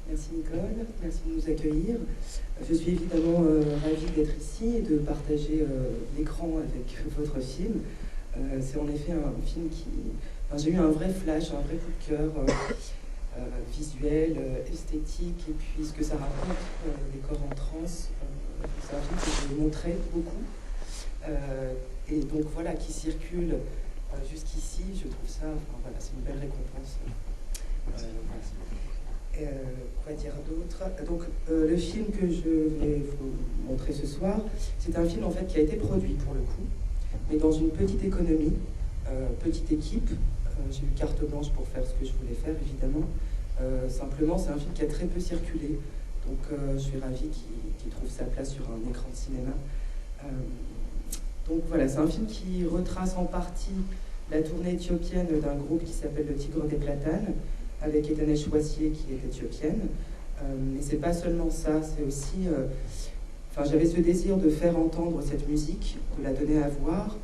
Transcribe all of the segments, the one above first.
Merci Nicole, merci de nous accueillir. Je suis évidemment ravie d'être ici et de partager l'écran avec votre film. C'est en effet un film qui... Enfin, j'ai eu un vrai flash, un vrai coup de cœur visuel, esthétique, et puis ce que ça raconte, les corps en transe. C'est un film que je montrais beaucoup. Et donc voilà, qui circule jusqu'ici, je trouve ça, enfin, voilà, c'est une belle récompense. Quoi dire d'autre? Donc le film que je vais vous montrer ce soir, c'est un film en fait qui a été produit pour le coup, mais dans une petite économie, petite équipe. J'ai eu carte blanche pour faire ce que je voulais faire évidemment. Simplement c'est un film qui a très peu circulé, donc je suis ravie qu'il trouve sa place sur un écran de cinéma. Donc voilà, c'est un film qui retrace en partie la tournée éthiopienne d'un groupe qui s'appelle le Tigre des Platanes, avec Ethanesh Choissier qui est éthiopienne. Mais c'est pas seulement ça, c'est aussi... j'avais ce désir de faire entendre cette musique, de la donner à voir,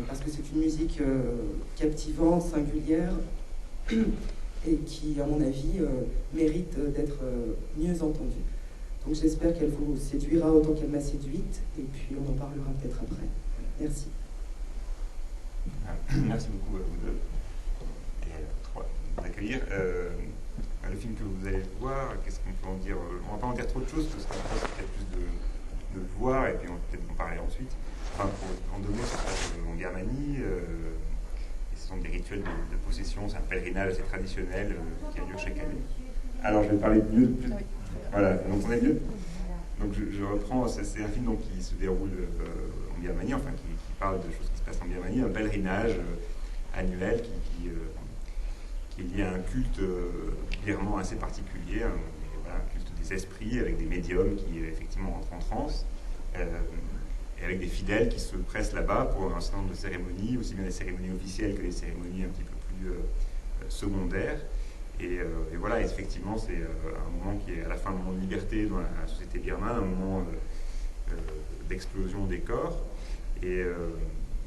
parce que c'est une musique captivante, singulière, et qui, à mon avis, mérite d'être mieux entendue. Donc j'espère qu'elle vous séduira autant qu'elle m'a séduite, et puis on en parlera peut-être après. Merci. Merci beaucoup à vous deux et à trois d'accueillir. Le film que vous allez voir, qu'est-ce qu'on peut en dire? On ne va pas en dire trop de choses, parce qu'après c'est peut-être plus de le voir, et puis on peut peut-être en parler ensuite. Enfin, en deux mots, ça se passe en Birmanie, et ce sont des rituels de possession, c'est un pèlerinage assez traditionnel qui a lieu chaque année. Alors je vais parler mieux. Voilà, vous m'entendez mieux? Donc je reprends, c'est un film donc, qui se déroule en Birmanie, enfin qui parle de choses qui se passent en Birmanie, un pèlerinage annuel qui est lié à un culte birman assez particulier, voilà, un culte des esprits avec des médiums qui effectivement rentrent en transe, et avec des fidèles qui se pressent là-bas pour un certain nombre de cérémonies, aussi bien des cérémonies officielles que des cérémonies un petit peu plus secondaires. Et voilà, effectivement, c'est un moment qui est à la fin un moment de liberté dans la société birmane, un moment d'explosion des corps. Et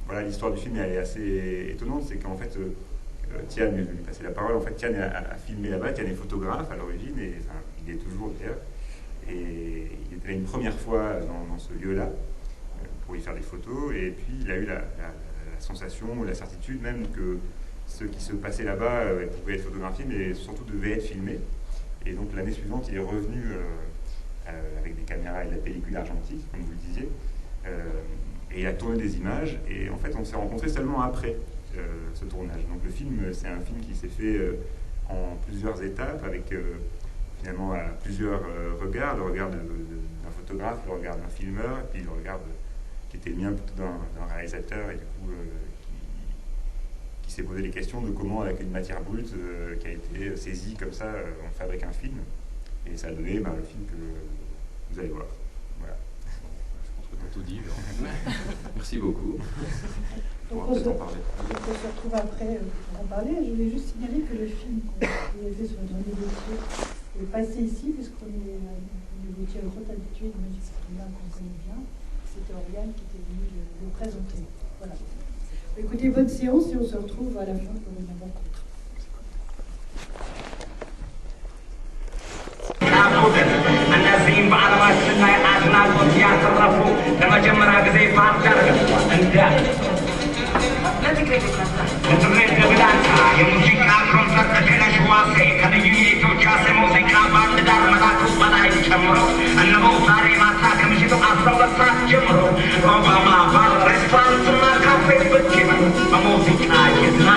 voilà, l'histoire du film elle est assez étonnante, c'est qu'en fait, Tian, je vais lui passer la parole, en fait, Tian a filmé là-bas, Tian est photographe à l'origine, et enfin, il est toujours d'ailleurs, et il était là une première fois dans ce lieu-là, pour y faire des photos, et puis il a eu la sensation, ou la certitude même que ce qui se passait là-bas pouvait être photographié, mais surtout devait être filmé. Et donc l'année suivante, il est revenu avec des caméras et de la pellicule argentique, comme vous le disiez, et il a tourné des images, et en fait on s'est rencontrés seulement après ce tournage. Donc le film, c'est un film qui s'est fait en plusieurs étapes, avec finalement plusieurs regards, le regard d'un photographe, le regard d'un filmeur, et puis le regard qui était le mien plutôt d'un réalisateur, et du coup qui s'est posé les questions de comment, avec une matière brute qui a été saisie comme ça, on fabrique un film. Et ça a donné le film que vous allez voir. Voilà. Je pense que tu as tout dit. Merci beaucoup. Donc on se retrouve après pour en parler. Je voulais juste signaler que le film qu'on avait fait sur René Gauthier est passé ici, puisqu'on est Gauthier à grande habitude, mais c'est quelqu'un qu'on connaît bien. C'était Oriane qui était venue le présenter. Voilà. Écoutez, bonne séance et on se retrouve à la fin pour une rencontre. النازلين بعلامات سنة يقعدنا الوطيات الرفو لما جمرها بزي فعب درجة انت لا تكريك نتمريد لبلاتها يموزيكا كونسرت كنا شواسي كان يجي توجاسي موزيكا باند دار مداكو بدا يتشمرو النبو زاري ما تاك مشيتو أصلا وصات جمرو روباما بار ريستورانت ما كافي بكيما موزيكا يزنا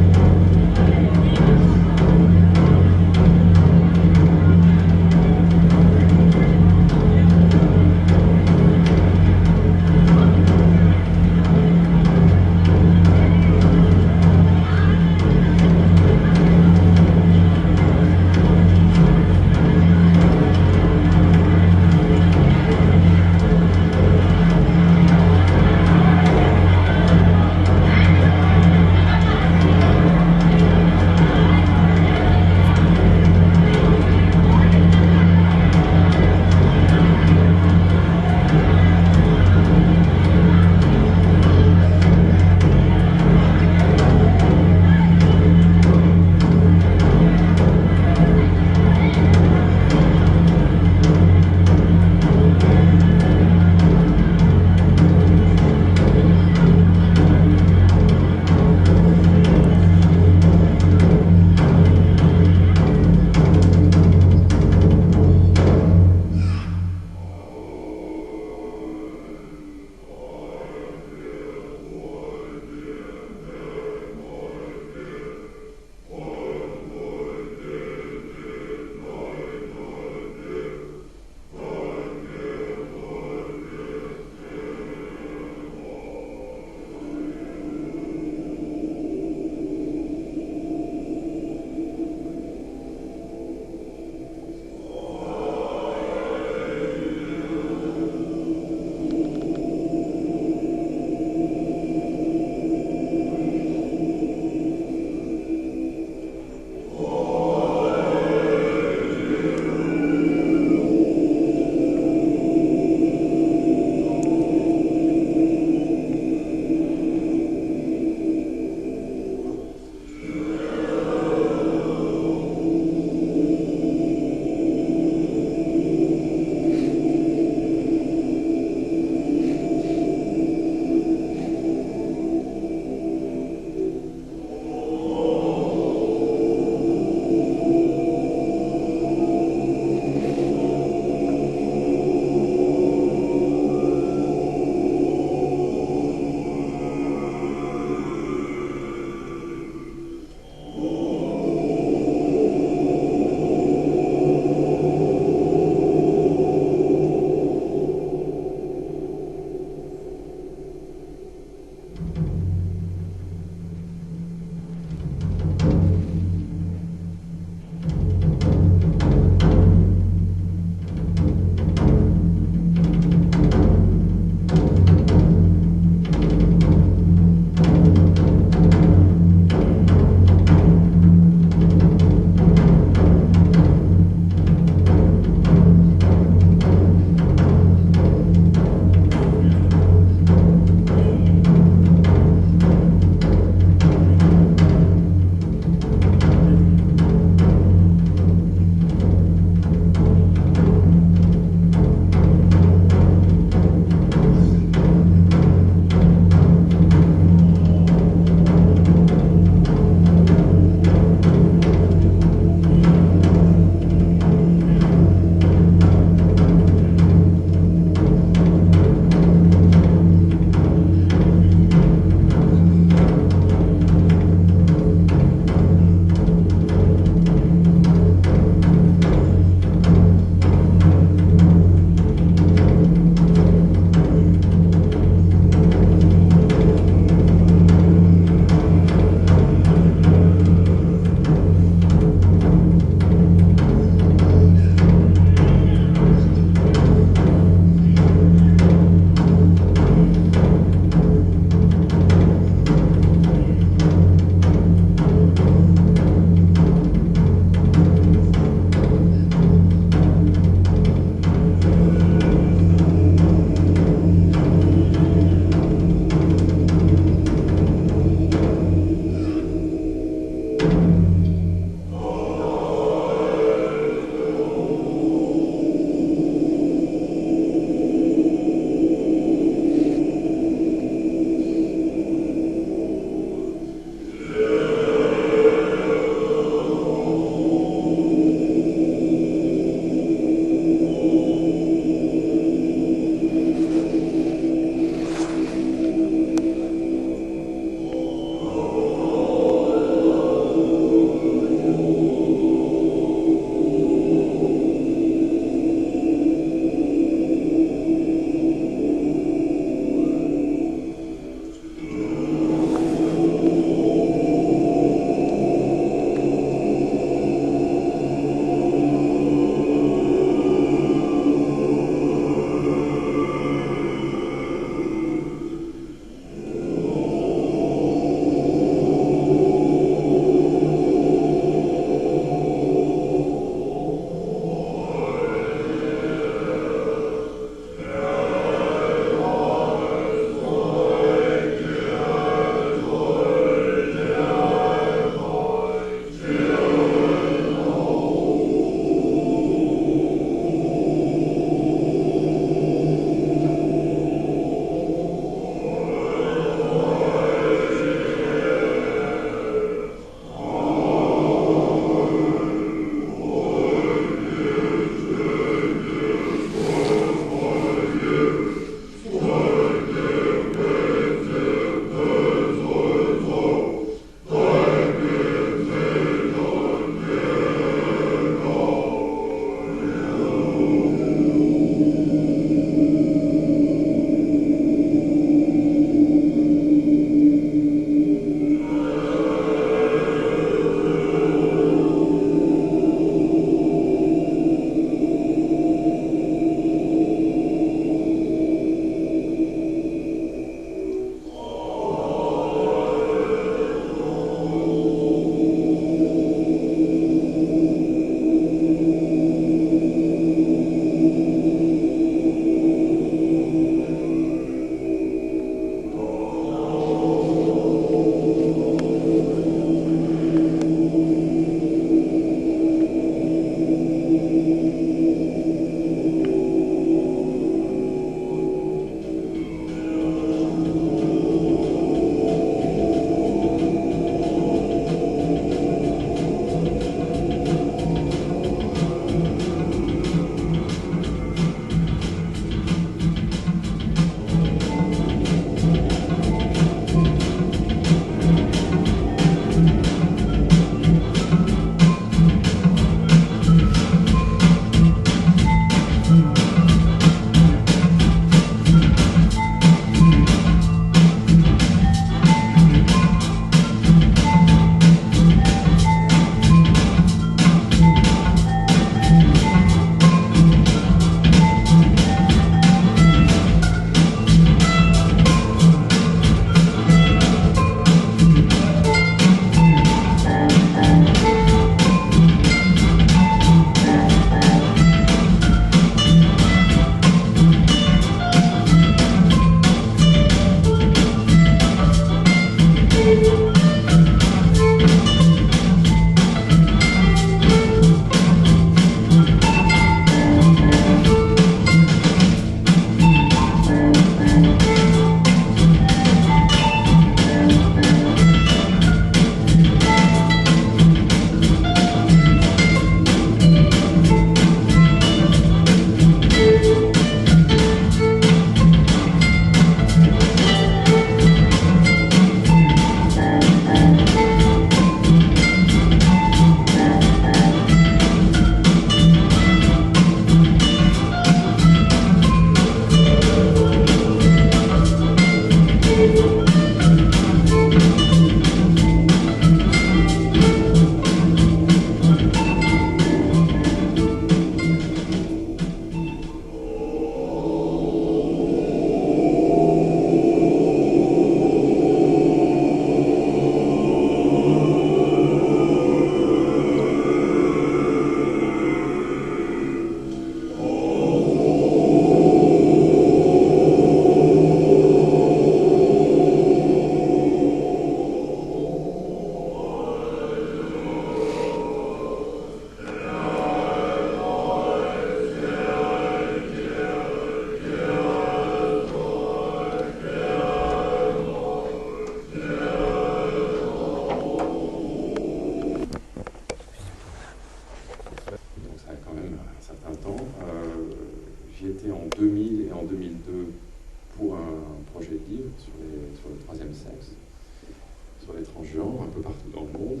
peu partout dans le monde.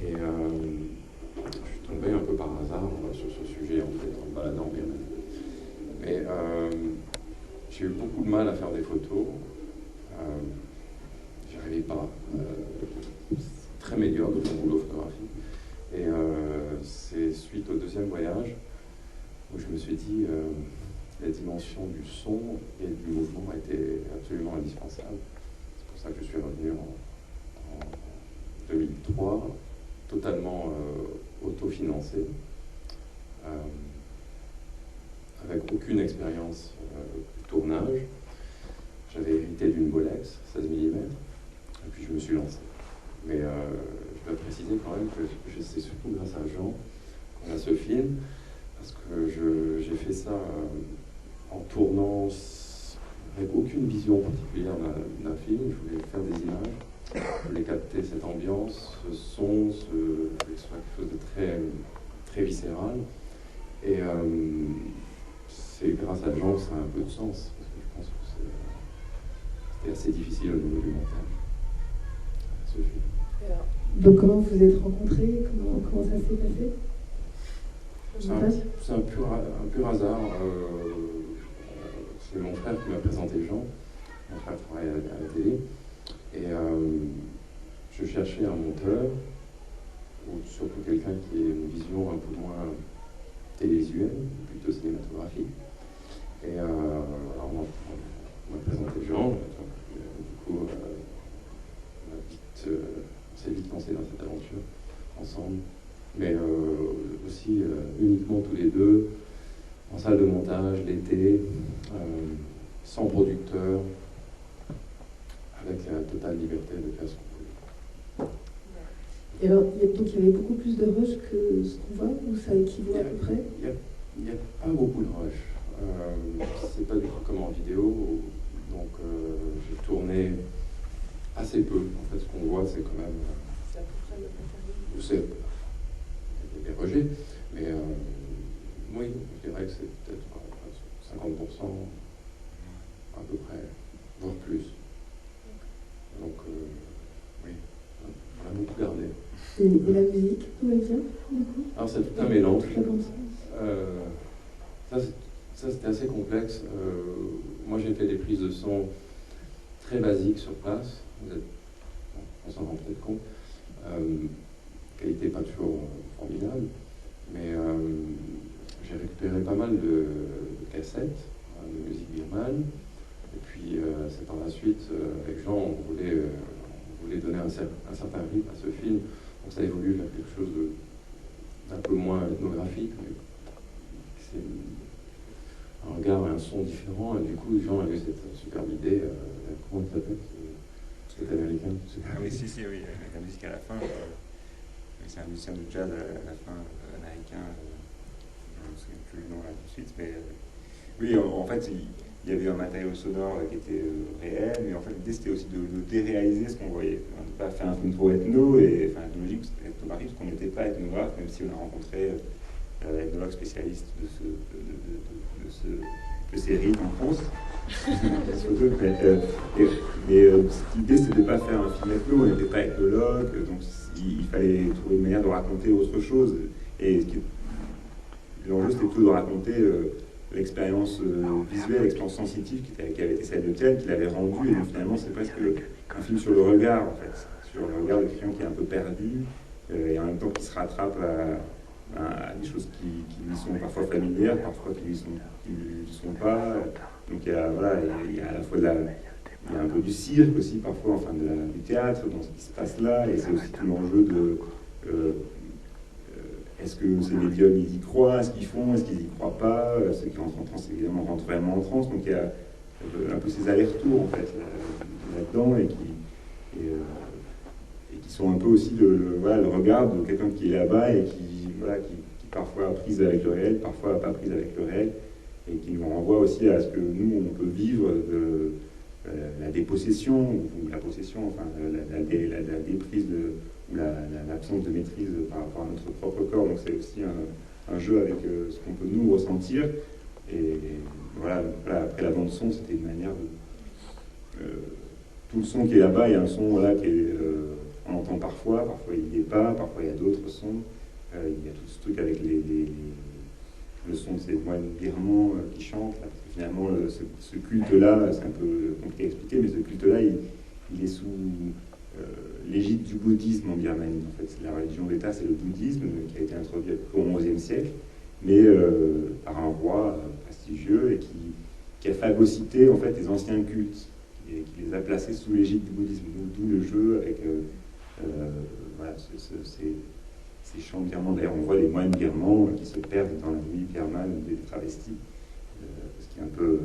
Et je suis tombé un peu par hasard sur ce sujet, en fait, en me baladant en Birmanie. Mais j'ai eu beaucoup de mal à faire des photos. J'y arrivais pas. Très médiocre, mon boulot photographique. Et c'est suite au deuxième voyage où je me suis dit la dimension du son et du mouvement était absolument indispensable. C'est pour ça que je suis revenu en 2003, totalement autofinancé, avec aucune expérience de tournage. J'avais hérité d'une Bolex 16 mm, et puis je me suis lancé. Mais je dois préciser quand même que c'est surtout grâce à Jean qu'on a ce film, parce que j'ai fait ça en tournant avec aucune vision particulière d'un film. Je voulais faire des images, je voulais capter cette ambiance, ce son, quelque chose de très, très viscéral. Et c'est grâce à Jean que ça a un peu de sens, parce que je pense que c'était assez difficile au niveau du montage, ce film. Donc comment vous vous êtes rencontrés? Comment ça s'est passé? C'est un pur hasard. C'est mon frère qui m'a présenté Jean. Mon frère travaille à la télé. Et je cherchais un monteur, ou surtout quelqu'un qui ait une vision un peu moins télévisuelle, plutôt cinématographique. Et alors on m'a présenté Jean. Donc, du coup, on s'est vite lancé dans cette aventure ensemble. Mais aussi uniquement tous les deux, en salle de montage, l'été, sans producteur, avec la totale liberté de faire ce qu'on voulait. Et alors, donc il y avait beaucoup plus de rush que ce qu'on voit, ou ça équivaut à peu près? Il n'y a pas beaucoup de rush. C'est pas du tout comme en vidéo, donc j'ai tourné assez peu. En fait, ce qu'on voit, c'est quand même... C'est à peu près le matériel. C'est des rejets, mais oui, je dirais que c'est peut-être 50%, à peu près, voire plus. Donc, oui, on a beaucoup gardé. Et la musique, tout va bien, du coup? Alors, c'est tout un mélange. Toute la bande son. Ça, c'était assez complexe. Moi, j'ai fait des prises de son très basiques sur place. On s'en rend peut-être compte. Qualité pas toujours formidable, mais j'ai récupéré pas mal de cassettes de musique birmane. Et puis, c'est par la suite, avec Jean, on voulait donner un certain rythme à ce film. Donc, ça évolue vers quelque chose d'un peu moins ethnographique, mais c'est un regard et un son différent. Et du coup, Jean a eu cette superbe idée. Comment il s'appelle? C'est américain. Ah oui, oui, avec la musique à la fin. C'est un musicien de jazz à la fin américain. Je ne me souviens plus le nom là tout de suite, mais oui, en fait, il y avait un matériau sonore qui était réel, mais en fait, l'idée c'était aussi de déréaliser ce qu'on voyait. De ne pas faire un film trop ethno, et enfin ethnographique, parce qu'on n'était pas ethnographe, même si on a rencontré l'ethnologue spécialiste de ces rythmes en France. Mais cette idée, c'était de ne pas faire un film ethno, on n'était pas ethnologue, donc il fallait trouver une manière de raconter autre chose. Et l'enjeu, c'était plutôt de raconter l'expérience visuelle, l'expérience sensitive qui avait été celle de Tienne, qui l'avait rendue, et donc, finalement, c'est presque un film sur le regard, en fait, sur le regard de quelqu'un qui est un peu perdu, et en même temps qui se rattrape à des choses qui lui sont parfois familières, parfois qui lui sont pas. Donc il y a à la fois il y a un peu du cirque aussi parfois, enfin du théâtre dans ce qui se passe là, et c'est aussi tout l'enjeu de est-ce que ces médiums ils y croient, est-ce qu'ils font, est-ce qu'ils y croient pas, ceux qui rentrent en transe évidemment rentrent vraiment en transe, donc il y a un peu ces allers-retours en fait là-dedans, et qui sont un peu aussi le regard de quelqu'un qui est là-bas et qui parfois a prise avec le réel, parfois n'a pas prise avec le réel, et qui nous renvoie aussi à ce que nous, on peut vivre de la dépossession, ou la possession, enfin la déprise, ou l'absence de maîtrise par rapport à notre propre corps. Donc c'est aussi un jeu avec ce qu'on peut nous ressentir. Et voilà, après la bande son, c'était une manière de... tout le son qui est là-bas, il y a un son qui est on entend parfois il n'y est pas, parfois il y a d'autres sons. Il y a tout ce truc avec le son de ces moines birmans qui chantent, là, parce que finalement ce culte-là, c'est un peu compliqué à expliquer, mais ce culte-là, il est sous l'égide du bouddhisme en Birmanie. En fait, c'est la religion d'État, c'est le bouddhisme qui a été introduit au XIe siècle, mais par un roi prestigieux et qui a phagocyté en fait les anciens cultes et qui les a placés sous l'égide du bouddhisme. D'où le jeu avec voilà, ces chants birmans. D'ailleurs, on voit les moines birmans qui se perdent dans la nuit birmane des travestis, ce qui est un peu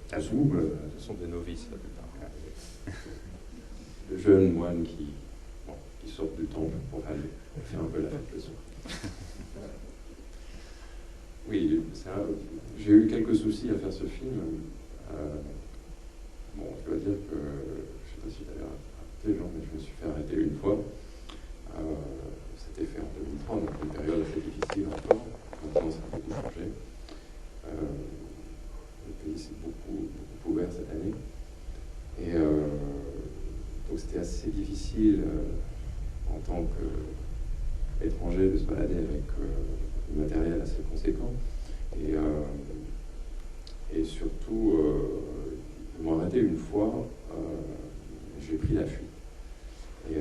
tabou. Ce sont des novices, la plupart. De jeunes moines qui sortent du temple pour aller faire un peu la fête le soir. Oui, j'ai eu quelques soucis à faire ce film. Bon, je dois dire que, je ne sais pas si tu avais arrêté, Jean, mais je me suis fait arrêter une fois. C'était fait en 2003, donc une période assez difficile encore. Maintenant, ça a beaucoup changé. Le pays s'est beaucoup ouvert cette année. Et donc, c'était assez difficile en tant qu'étranger de se balader avec du matériel assez conséquent. Et surtout, ils m'ont arrêté une fois, j'ai pris la fuite. Et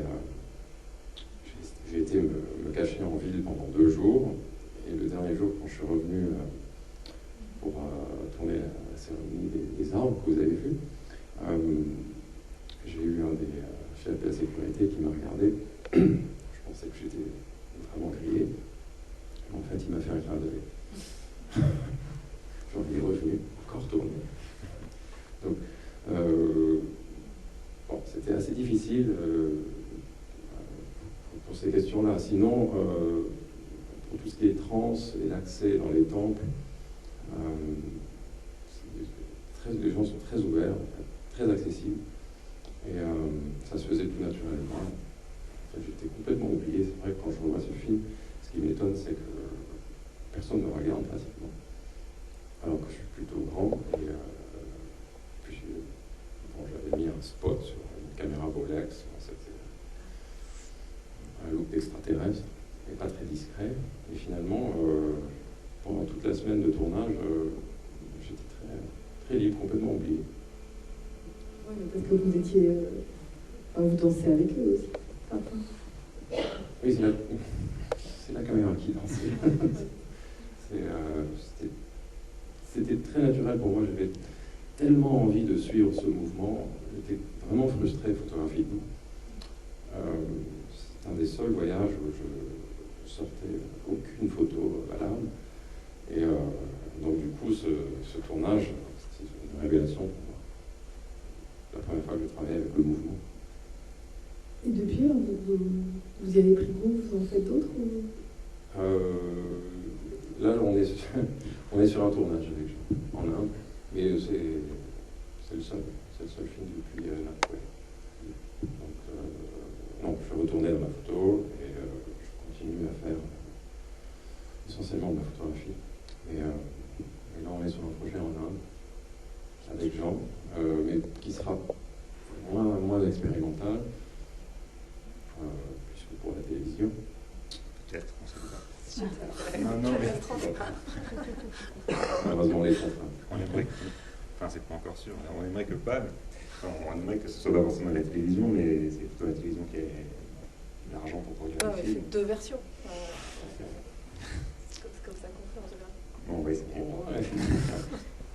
j'ai été me cacher en ville pendant 2 jours. Et le dernier jour, quand je suis revenu pour tourner la cérémonie des arbres que vous avez vu, j'ai eu un des chefs de la sécurité qui m'a regardé. Je pensais que j'étais vraiment grillé. En fait, il m'a fait un clin d'œil. J'en ai revenu, encore tourné. Donc, bon, c'était assez difficile pour ces questions-là. Sinon, pour tout ce qui est trans et l'accès dans les temples, les gens sont très ouverts, en fait, très accessibles. Et ça se faisait tout naturellement. En fait, j'étais complètement oublié. C'est vrai que quand je revois ce film, ce qui m'étonne, c'est que personne ne me regarde pratiquement. Alors que je suis plutôt grand. Et puis, bon, j'avais mis un spot sur une caméra Bolex. C'était un look d'extraterrestre, mais pas très discret. Et finalement, pendant toute la semaine de tournage, j'étais très libre, complètement oublié. Oui, parce que vous étiez... vous dansez avec eux aussi. Oui, c'est la caméra qui dansait. C'était très naturel pour moi. J'avais tellement envie de suivre ce mouvement. J'étais vraiment frustré photographiquement. C'est un des seuls voyages où je sortais aucune photo valable. Et donc du coup, ce tournage, c'est une révélation pour moi. La première fois que je travaillais avec le mouvement. Et depuis, vous y avez pris goût, vous en faites d'autres Là, on est sur un tournage avec Jean, en Inde, mais c'est le seul film depuis là. Ouais. Donc, non, je suis retourné dans ma photo et je continue à faire essentiellement de la photographie. Et là, on est sur un projet en Inde avec Jean, mais qui sera moins expérimental, puisque pour la télévision. Peut-être, on sait pas. Non, mais malheureusement, les contraintes. On aimerait que, enfin, c'est pas encore sûr, on aimerait que pas, on aimerait que ce soit pas forcément la télévision, mais c'est plutôt la télévision qui a l'argent pour produire le film. C'est 2 versions. C'est comme ça qu'on fait en général. Bon, on va essayer.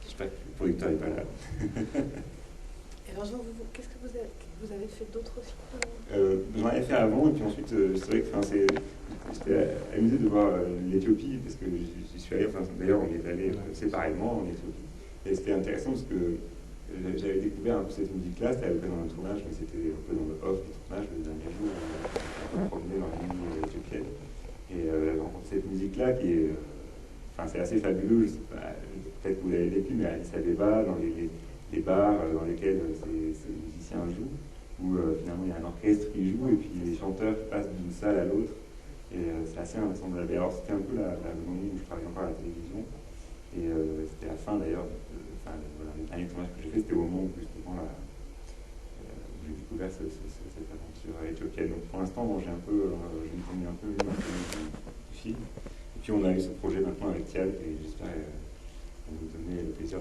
J'espère que le producteur n'est pas là. Et alors, Jean, qu'est-ce que vous avez fait d'autres films J'en avais fait avant, et puis ensuite, c'est vrai que j'étais amusé de voir l'Éthiopie, parce que j'y suis allé, d'ailleurs, on y est allé séparément en Éthiopie. Et c'était intéressant parce que j'avais découvert un peu cette musique-là, c'était un peu dans un tournage, mais c'était un peu dans le off du tournage, le dernier jour, on me promenait dans la nuit éthiopienne. Et rencontrer cette musique-là qui est. C'est assez fabuleux, je sais pas, peut-être que vous l'avez vécu, mais à Addis Abeba, dans les bars dans lesquels ces musiciens jouent, où finalement il y a un orchestre qui joue et puis les chanteurs passent d'une salle à l'autre. Et c'est assez invraisemblable. Alors c'était un peu la nuit où je travaillais encore à la télévision. Et c'était la fin d'ailleurs, le dernier tournage que j'ai fait, c'était au moment où justement j'ai découvert cette aventure éthiopienne. Donc pour l'instant, bon, j'ai une première un peu du film. Et puis on a eu ce projet maintenant avec Thial, et j'espère qu'on va nous donner le plaisir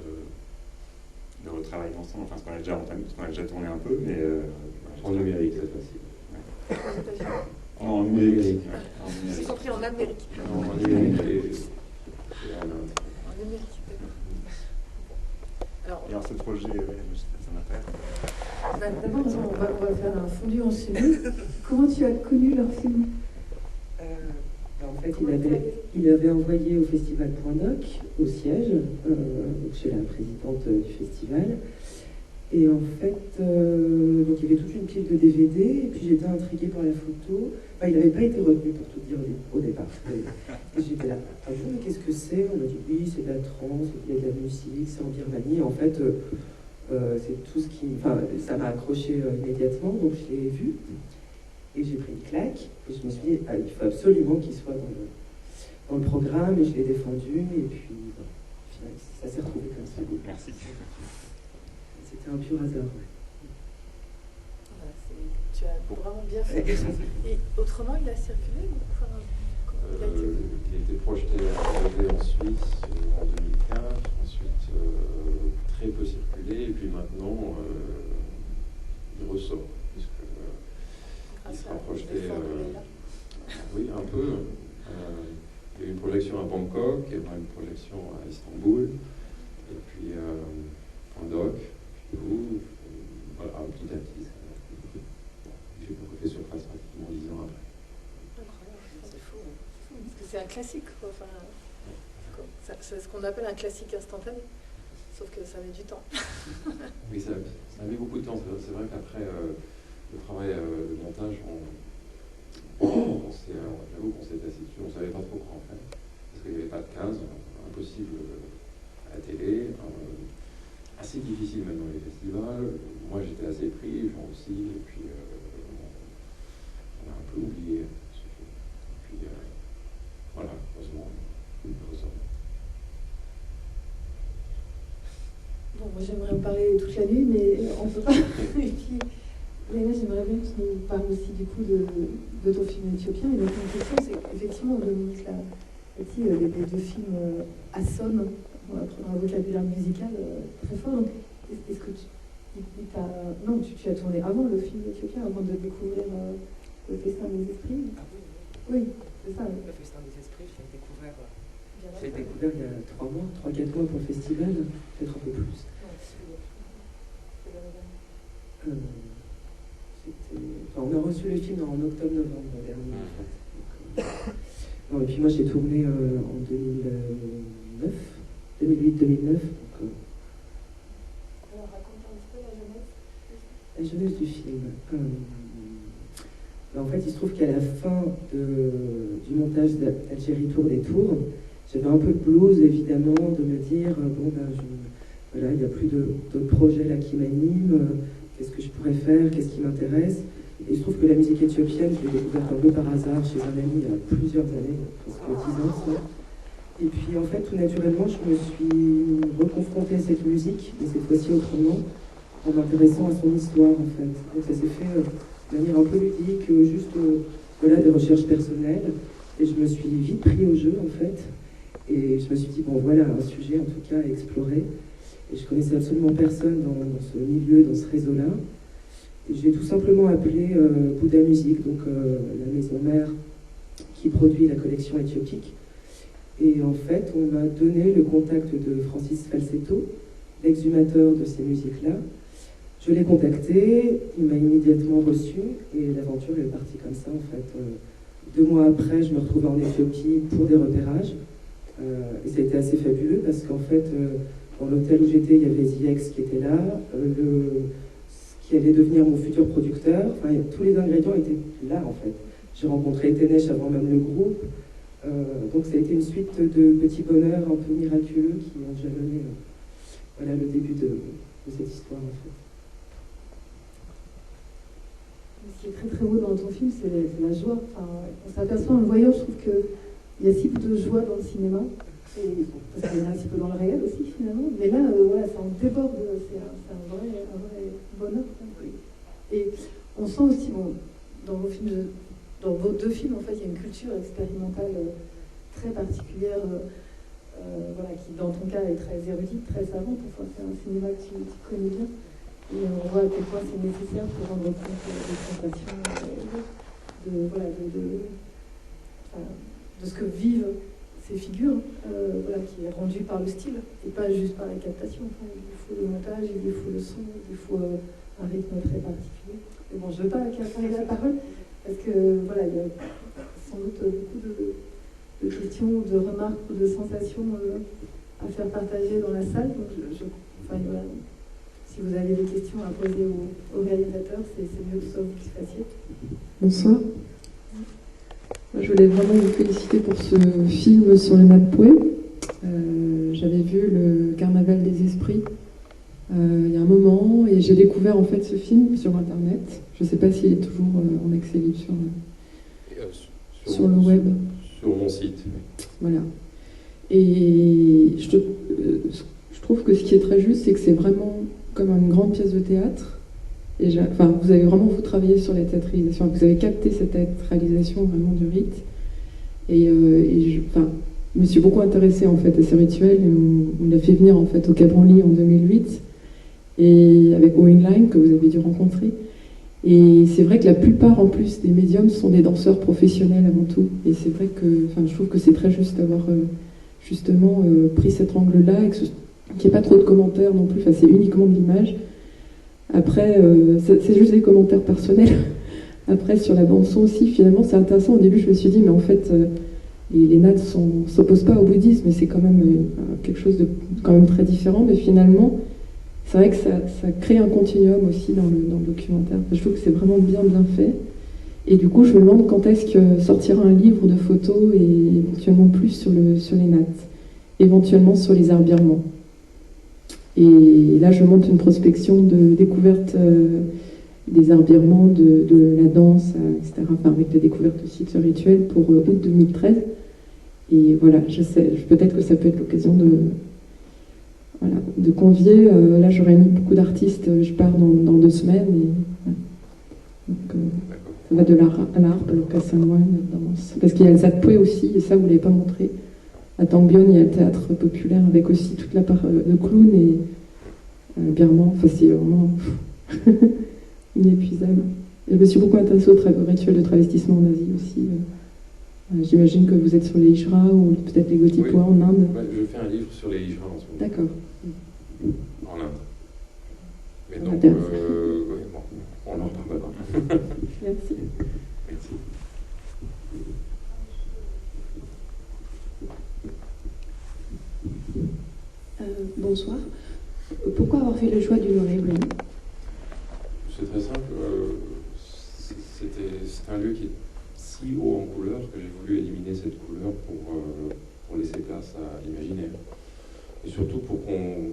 de retravailler ensemble. Enfin, ce qu'on a déjà entamé, parce qu'on a déjà tourné un peu, mais... en numérique, cette fois-ci. En numérique. J'ai compris en Amérique. En numérique et en Inde. En numérique, d'accord. Alors ce projet, ça m'intéresse. D'abord, on va faire un fondu en chimie. Comment tu as connu leur film? En fait, il avait envoyé au festival Point Doc, au siège, donc je suis la présidente du festival. Et en fait, donc il y avait toute une pile de DVD, et puis j'étais intriguée par la photo. Enfin, il n'avait pas été retenu, pour tout dire, au départ. Et j'étais là, ah bon, mais qu'est-ce que c'est? On m'a dit, oui, c'est de la trance, il y a de la musique, c'est en Birmanie. En fait, c'est tout ce qui... Enfin, ça m'a accroché immédiatement, donc je l'ai vu. Et j'ai pris une claque, et je me suis dit, ah, il faut absolument qu'il soit dans le programme, et je l'ai défendu, et puis voilà, ça s'est retrouvé comme ça. Merci. C'était un pur hasard. Voilà, tu as vraiment bien fait. Et autrement, il a circulé ou enfin, il a été... Il a été projeté en Suisse en 2015, ensuite très peu circulé, et puis maintenant il ressort, puisque il sera projeté. Oui, un peu. Il y a eu une projection à Bangkok, il y aura une projection à Istanbul, et puis Point Doc. Voilà, petit à petit, j'ai refait surface pratiquement 10 ans après. Incroyable, c'est fou. Parce que c'est un classique, quoi. Enfin, c'est ce qu'on appelle un classique instantané, sauf que ça met du temps. Oui, ça met beaucoup de temps. C'est vrai qu'après le travail de montage, j'avoue qu'on s'est assis dessus, on ne savait pas trop quoi en faire, parce qu'il n'y avait pas de case, impossible à la télé. Assez difficile même dans les festivals. Moi j'étais assez pris, Jean aussi, et puis on a un peu oublié ce film. Et puis voilà, heureusement. Bon, moi j'aimerais en parler toute la nuit, mais on peut pas. Et puis, Léna, j'aimerais bien que tu nous parles aussi du coup de ton film éthiopien. Et donc une question, c'est qu'effectivement, Dominique l'a dit, les deux films assomment. On va prendre un vocabulaire musical très fort. Donc, est-ce que tu as tourné avant le film éthiopien, avant de découvrir le Festin des Esprits? Oui, c'est ça. Le Festin des Esprits, je l'ai découvert il y a 3 mois, 3-4 mois pour le festival, peut-être un peu plus. On a reçu le film en octobre-novembre dernier, en fait. Et puis moi, j'ai tourné en 2009. 2008-2009. Alors, raconte un petit peu la jeunesse. La jeunesse du film. En fait, il se trouve qu'à la fin du montage d'Algérie Tour des Tours, j'avais un peu de blues, évidemment, de me dire, voilà, il n'y a plus d'autres projets là qui m'animent, qu'est-ce que je pourrais faire, qu'est-ce qui m'intéresse. Et il se trouve que la musique éthiopienne, je l'ai découverte un peu par hasard chez un ami il y a plusieurs années, presque 10 ans, ça. Et puis en fait, tout naturellement, je me suis reconfrontée à cette musique, mais cette fois-ci autrement, en m'intéressant à son histoire en fait. Donc ça s'est fait de manière un peu ludique, juste voilà, des recherches personnelles. Et je me suis vite pris au jeu en fait. Et je me suis dit, bon voilà, un sujet en tout cas à explorer. Et je connaissais absolument personne dans ce milieu, dans ce réseau-là. Et j'ai tout simplement appelé Bouddha Music, donc la maison mère qui produit la collection éthiopique. Et en fait, on m'a donné le contact de Francis Falsetto, l'exhumateur de ces musiques-là. Je l'ai contacté, il m'a immédiatement reçu, et l'aventure est partie comme ça, en fait. 2 mois après, je me retrouvais en Éthiopie pour des repérages. Et ça a été assez fabuleux, parce qu'en fait, dans l'hôtel où j'étais, il y avait ZX qui était là, ce qui allait devenir mon futur producteur. Enfin, tous les ingrédients étaient là, en fait. J'ai rencontré Etenesh avant même le groupe. Donc ça a été une suite de petits bonheurs un peu miraculeux qui ont jalonné voilà, le début de cette histoire en fait. Ce qui est très très beau dans ton film, c'est la joie. Enfin, on s'aperçoit en le voyant, je trouve qu'il y a si peu de joie dans le cinéma, parce qu'il y en a un petit peu dans le réel aussi finalement, mais là, voilà, ça en déborde, c'est un vrai bonheur. Et on sent aussi, bon, dans vos deux films, en fait, il y a une culture expérimentale très particulière, voilà, qui dans ton cas est très érudite, très savante. Enfin, c'est un cinéma que tu connais bien. Et on voit à quel point c'est nécessaire pour rendre compte des sensations, de ce que vivent ces figures, voilà, qui est rendu par le style, et pas juste par la captation. Enfin, il faut le montage, il faut le son, il faut un rythme très particulier. Mais bon, je ne veux pas accaparer la parole, parce que voilà, il y a sans doute beaucoup de questions, de remarques ou de sensations à faire partager dans la salle. Donc voilà, si vous avez des questions à poser au réalisateur, c'est mieux que ce soit vous qui fassiez. Bonsoir. Je voulais vraiment vous féliciter pour ce film sur le Natpoué. J'avais vu le Carnaval des Esprits il y a un moment et j'ai découvert en fait ce film sur Internet. Je ne sais pas s'il est toujours en accès libre sur le web. Sur mon site. Voilà. Et je trouve que ce qui est très juste, c'est que c'est vraiment comme une grande pièce de théâtre. Et vous avez vraiment travaillé sur la théâtralisation, vous avez capté cette théâtralisation vraiment du rite. Et je me suis beaucoup intéressée en fait à ces rituels. Et on l'a fait venir en fait au Cap Branly en 2008, et avec Owen Line que vous avez dû rencontrer. Et c'est vrai que la plupart en plus des médiums sont des danseurs professionnels avant tout. Et c'est vrai que, je trouve que c'est très juste d'avoir justement pris cet angle-là et qu'il n'y ait pas trop de commentaires non plus. C'est uniquement de l'image. Après, c'est juste des commentaires personnels. Après, sur la bande-son aussi, finalement, c'est intéressant. Au début, je me suis dit, mais en fait, les nattes ne s'opposent pas au bouddhisme, mais c'est quand même quelque chose de quand même très différent. Mais finalement, c'est vrai que ça crée un continuum aussi dans le documentaire. Je trouve que c'est vraiment bien fait. Et du coup, je me demande quand est-ce que sortira un livre de photos et éventuellement plus sur les nattes, éventuellement sur les arbirements. Et là, je monte une prospection de découverte des arbirements, de la danse, etc. Avec la découverte aussi de ce rituel pour août 2013. Et voilà, peut-être que ça peut être l'occasion de convier. Là, j'aurais mis beaucoup d'artistes. Je pars dans 2 semaines. Et, voilà. Donc, ça va de la harpe, le Kassanwan, la danse. Parce qu'il y a le Zatpoué aussi, et ça, vous ne l'avez pas montré. À Tangbyon, il y a le théâtre populaire avec aussi toute la part de clown et birman. C'est vraiment inépuisable. Et je me suis beaucoup intéressée au rituel de travestissement en Asie aussi. J'imagine que vous êtes sur les Hijra ou peut-être les Gotipois en Inde. Ouais, je fais un livre sur les Hijra en ce moment. D'accord. En Inde. Mais donc, on en reparlera. Merci. Merci. Bonsoir. Pourquoi avoir fait le choix du noir et blanc? C'est très simple. C'est un lieu qui est si haut en couleur que j'ai voulu éliminer cette couleur pour laisser place à l'imaginaire. Et surtout pour qu'on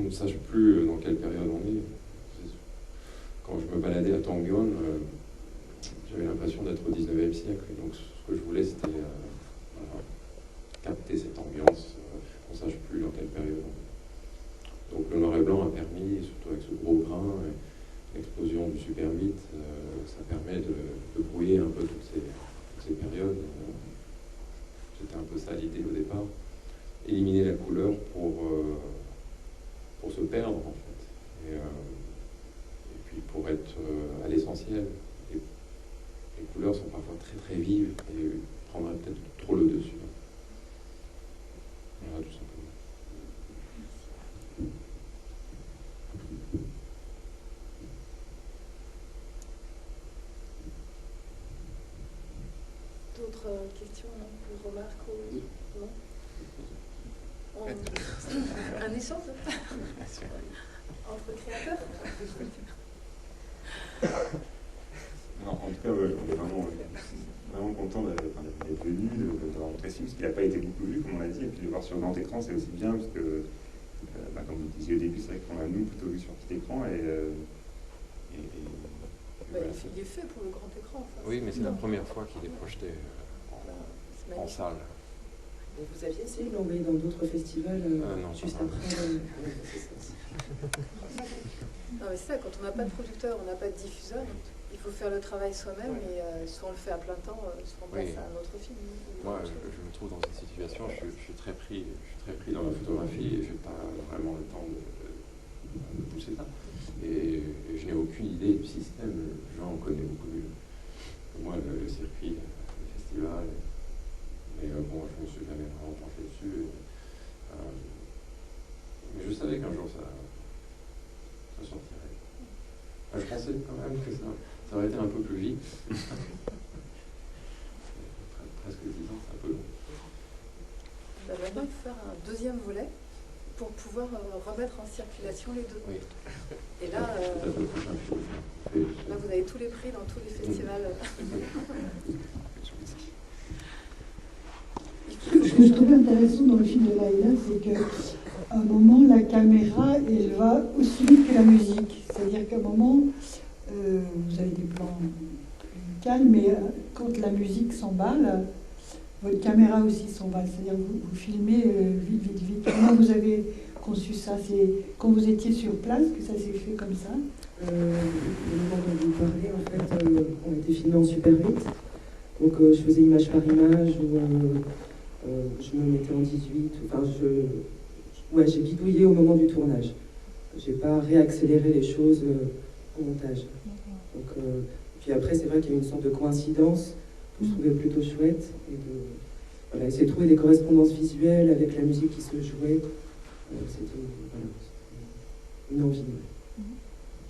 ne sache plus dans quelle période on est. Quand je me baladais à Tangbyon, j'avais l'impression d'être au 19e siècle. Et donc ce que je voulais, c'était capter cette ambiance, qu'on ne sache plus dans quelle période on est. Donc le noir et blanc a permis, surtout avec ce gros grain, l'explosion du super 8, ça permet de brouiller un peu toutes ces périodes. C'était un peu ça l'idée au départ. Éliminer la couleur pour se perdre en fait. Et puis pour être à l'essentiel. Les couleurs sont parfois très très vives et prendraient peut-être trop le dessus. Voilà, tout simplement. D'autres questions, non? Remarques ou non? Un échange entre créateurs? Non, en tout cas, on est vraiment content d'être venu, d'avoir montré ce film, parce qu'il n'a pas été beaucoup vu, comme on l'a dit, et puis de le voir sur grand écran, c'est aussi bien, parce que, comme vous disiez au début, c'est vrai qu'on l'a nous plutôt vu sur petit écran, Voilà. Il est fait pour le grand écran. Oui, mais c'est la première fois qu'il est projeté en salle. Et vous aviez essayé de l'envoyer dans d'autres festivals non, juste après Non, mais c'est ça, quand on n'a pas de producteur, on n'a pas de diffuseur, il faut faire le travail soi-même et soit on le fait à plein temps, soit on passe à un autre film. Moi, je me trouve dans cette situation, je suis très pris dans la photographie et je n'ai pas vraiment le temps de pousser ça. Et je n'ai aucune idée du système. Jean en connaît beaucoup mieux que moi, le circuit, le festival. Mais bon, je ne me suis jamais vraiment penché dessus. Mais je savais qu'un jour ça sortirait. Je pensais quand même que ça aurait été un peu plus vite. Presque 10 ans, c'est un peu long. Maintenant, il faut faire un deuxième volet pour pouvoir remettre en circulation les deux. Oui. Et là, vous avez tous les prix dans tous les festivals. Ce que je trouvais intéressant dans le film de Laïla, c'est qu'à un moment, la caméra, elle va aussi vite que la musique. C'est-à-dire qu'à un moment, vous avez des plans plus calmes, mais quand la musique s'emballe, votre caméra aussi s'emballe. C'est-à-dire que vous filmez vite. Comment vous avez conçu ça? C'est quand vous étiez sur place que ça s'est fait comme ça? Le moment dont vous parlez, en fait, on était filmé en super 8. Donc je faisais image par image, ou je me mettais en 18. Enfin, j'ai bidouillé au moment du tournage. J'ai pas réaccéléré les choses au montage. Donc, puis après, c'est vrai qu'il y a eu une sorte de coïncidence que je trouvais plutôt chouette. Et essayer de trouver des correspondances visuelles avec la musique qui se jouait. C'était une envie.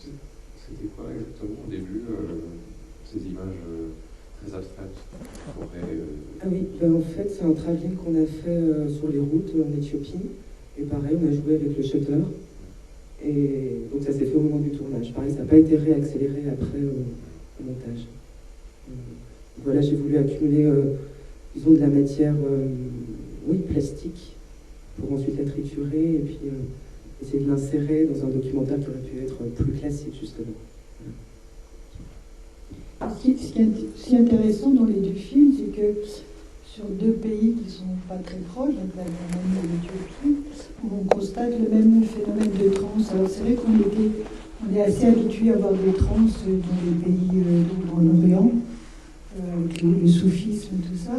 C'était quoi exactement au début, ces images très abstraites? Ah oui, en fait, c'est un travelling qu'on a fait sur les routes en Éthiopie. Et pareil, on a joué avec le shutter. Et donc ça s'est fait au moment du tournage. Pareil, ça n'a pas été réaccéléré après au montage. Voilà, j'ai voulu accumuler, disons, de la matière, plastique, pour ensuite la triturer et puis essayer de l'insérer dans un documentaire qui aurait pu être plus classique, justement. Ce qui est intéressant dans les deux films, c'est que sur deux pays qui ne sont pas très proches, donc la Birmanie et l'Éthiopie, on constate le même phénomène de transe. Alors c'est vrai qu'on est assez habitué à voir des transes dans les pays en Orient, avec le soufisme, tout ça.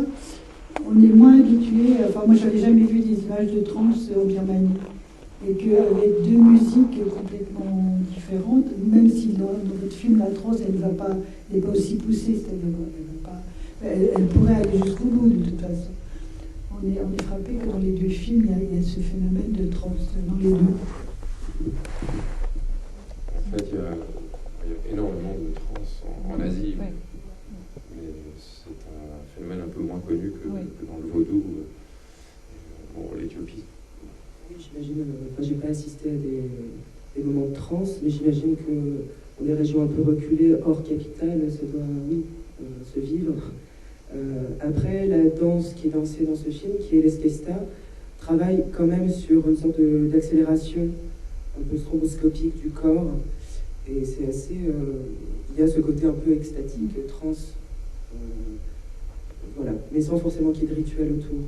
On est moins habitué, enfin moi j'avais jamais vu des images de transe en Birmanie. Et qu'avec deux musiques complètement différentes, même si dans votre film la transe elle n'est pas aussi poussée, c'est-à-dire elle pourrait aller jusqu'au bout de toute façon. On est frappé que dans les deux films il y a ce phénomène de transe dans les deux. En fait, il y a énormément de trans en Asie, mais c'est un phénomène un peu moins connu que dans le vaudou, l'Éthiopie. Oui, j'imagine, j'ai pas assisté à des moments de transe, mais j'imagine que dans des régions un peu reculées, hors capitale, ça doit, se vivre. Après, la danse qui est dansée dans ce film, qui est l'Eskesta, travaille quand même sur une sorte d'accélération un peu stroboscopique du corps. Et c'est assez... il y a ce côté un peu extatique, trans. Voilà, mais sans forcément qu'il y ait de rituel autour.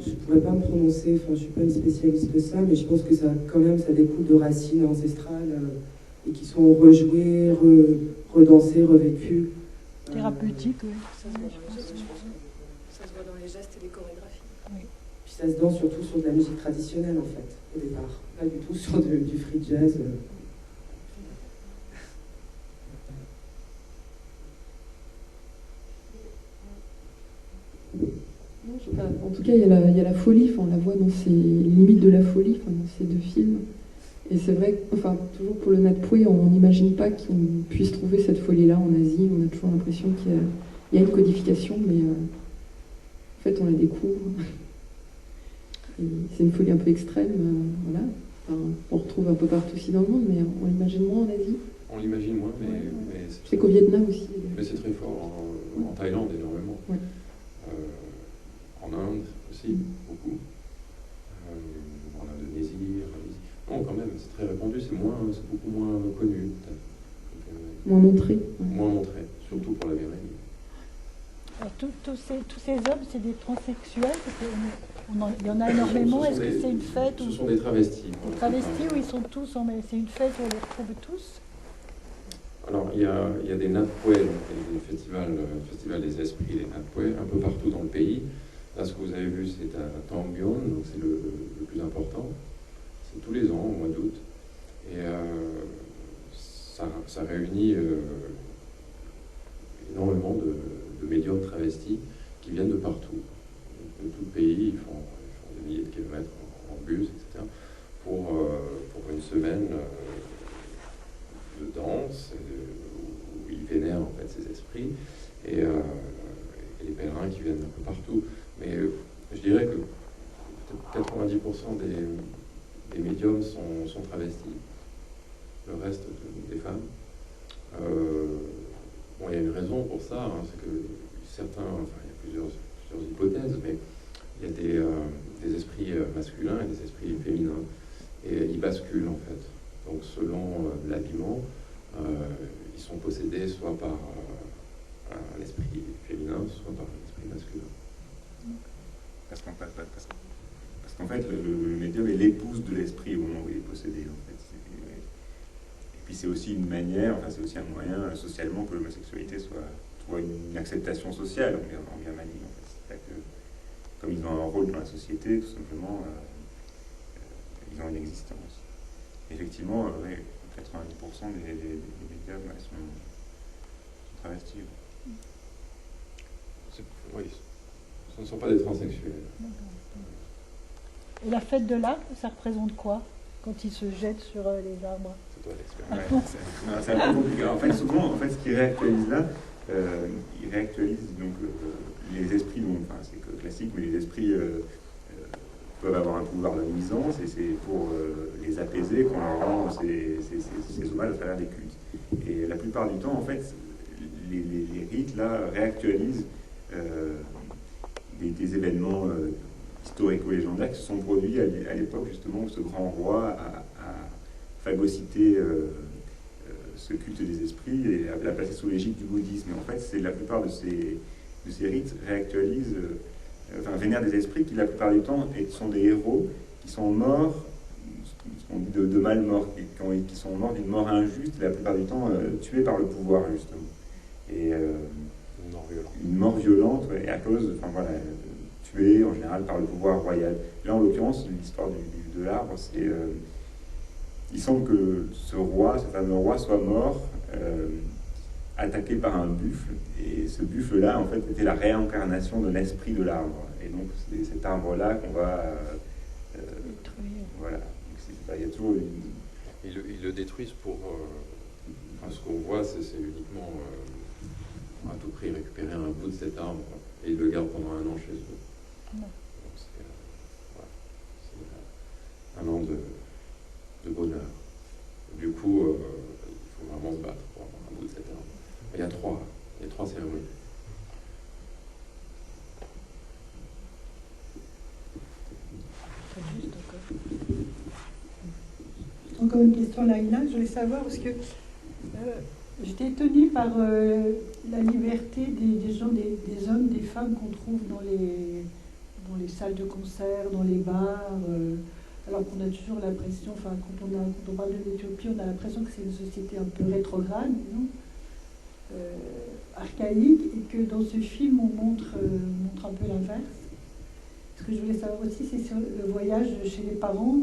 Je ne pourrais pas me prononcer, je ne suis pas une spécialiste de ça, mais je pense que ça découle de racines ancestrales et qui sont rejouées, redansées, revécues. Thérapeutique, oui. Ça se voit dans les gestes et les chorégraphies. Oui. Puis ça se danse surtout sur de la musique traditionnelle en fait, au départ. Pas du tout sur du free jazz. En tout cas, il y a la folie, on la voit dans ces limites de la folie, dans ces deux films. Et c'est vrai, toujours pour le Natpoué, on n'imagine pas qu'on puisse trouver cette folie-là en Asie. On a toujours l'impression qu'il y a une codification, mais en fait, on la découvre. Et c'est une folie un peu extrême, voilà. On retrouve un peu partout aussi dans le monde, mais on l'imagine moins en Asie. On l'imagine moins, mais je sais qu'au Vietnam aussi. Mais c'est très fort en Thaïlande énormément. Ouais. En Inde aussi, beaucoup. En Indonésie, Malaisie. Non, quand même, c'est très répandu, c'est beaucoup moins connu, peut-être. Moins montré. Moins montré, surtout pour la Birmanie. Tous ces hommes, c'est des transsexuels, parce il y en a énormément. Est-ce que c'est une fête Ce sont des travestis. Des travestis où ils sont tous, c'est une fête où on les retrouve tous? Alors, il y a des Natpwe, des festivals des esprits, les Natpwe, un peu partout dans le pays. Là, ce que vous avez vu, c'est à Tambyon, donc c'est le plus important. C'est tous les ans, au mois d'août. Et ça réunit énormément de médiums travestis qui viennent de partout, de tout le pays. Ils font des milliers de kilomètres en bus, etc., pour une semaine de danse, où ils vénèrent en fait ces esprits, et les pèlerins qui viennent un peu partout. Mais je dirais que peut-être 90% des médiums sont travestis, le reste des femmes. Bon, il y a une raison pour ça, hein, c'est que certains, enfin il y a plusieurs hypothèses, mais il y a des esprits masculins et des esprits féminins, et ils basculent en fait. Donc selon l'habillement, ils sont possédés soit par un esprit féminin, soit par un esprit masculin. Parce qu'en fait, le médium est l'épouse de l'esprit au moment où il est possédé. En fait. Et puis c'est aussi une manière, enfin c'est aussi un moyen socialement que l'homosexualité soit une acceptation sociale en Birmanie. En fait. C'est-à-dire que comme ils ont un rôle dans la société, tout simplement, ils ont une existence. Effectivement, 90% des médiums sont travestis. Oui, ce ne sont pas des transsexuels. Et la fête de l'arbre, ça représente quoi quand ils se jettent sur les arbres? C'est toi l'expérience. C'est un peu compliqué. En fait, souvent, ce qu'ils réactualisent là, ils réactualisent donc les esprits, donc, enfin, c'est classique, mais les esprits peuvent avoir un pouvoir de nuisance, et c'est pour les apaiser qu'on leur rend ces hommages à travers des cultes. Et la plupart du temps, en fait, les rites là réactualisent des événements historico-légendaires qui se sont produits à l'époque justement où ce grand roi a phagocyté ce culte des esprits et l'a placé sous l'égide du bouddhisme. Et en fait, la plupart de ces rites réactualisent, vénèrent des esprits qui la plupart du temps sont des héros qui sont morts, ce qu'on dit de mal morts, qui sont morts d'une mort injuste, et la plupart du temps tués par le pouvoir justement. Et une mort violente, ouais, et à cause, tués en général par le pouvoir royal. Là, en l'occurrence, l'histoire de l'arbre, c'est il semble que ce fameux roi, soit mort, attaqué par un buffle, et ce buffle-là, en fait, était la réincarnation de l'esprit de l'arbre. Et donc, c'est cet arbre-là qu'on va voilà. Donc, il y a toujours Ils le détruisent pour... ce qu'on voit, c'est uniquement à tout prix récupérer un bout de cet arbre, et ils le gardent pendant un an chez eux. Donc c'est un an de bonheur. Du coup, il faut vraiment se battre pour avoir un bout de cet arbre. Il y a trois cérémonies. Encore une question, Laïla. Je voulais savoir, parce que j'étais étonnée par la liberté des gens, des hommes, des femmes qu'on trouve dans les salles de concert, dans les bars, alors qu'on a toujours l'impression, quand on parle de l'Éthiopie, on a l'impression que c'est une société un peu rétrograde, non, archaïque, et que dans ce film, on montre un peu l'inverse. Ce que je voulais savoir aussi, c'est sur le voyage chez les parents.